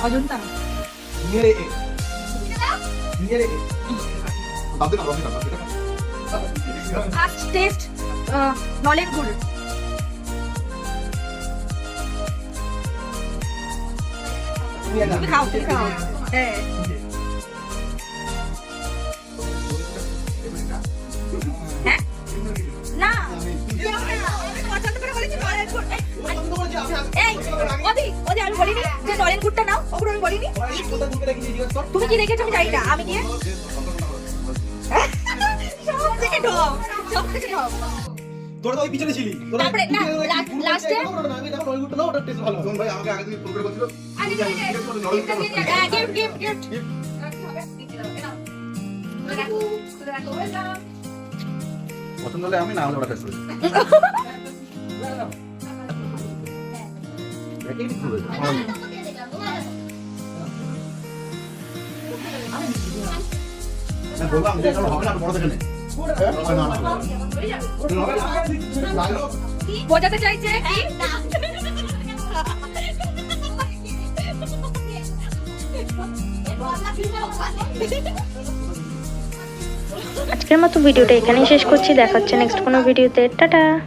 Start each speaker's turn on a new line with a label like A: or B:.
A: Ajanta first test নলেন গুড়। তুমি খাও তুমি খাও। হ্যাঁ হ্যাঁ না পছন্দ করে বলেছি নলেন গুড়। এই ওদি ওদি আমি বলিনি যে নলেন গুড়টা নাও, ওগুলো আমি বলিনি। তুমি কি দেখেছো আমি জানি না, আমি গিয়ে সব থেকে ঢপ, সব থেকে ঢপ।
B: তোরা তো ওই পিছনে ছিলি।
A: তারপরে না লাস্টে
B: আমি দেখো নলগুলো না, ওটা টেস্ট ভালো।
C: ভাই আমাকে আগে থেকে ফোন করে বলছিল
A: গিফট
C: পছন্দ হলে আমি না হলে ওটা টেস্ট করি। বললাম যে হবে না বড় দেখে নে।
A: বোঝাতে চাইছে কি
D: আজকের মতো ভিডিওটা এখানেই শেষ করছি। দেখা হচ্ছে নেক্সট কোনো ভিডিওতে। টাটা।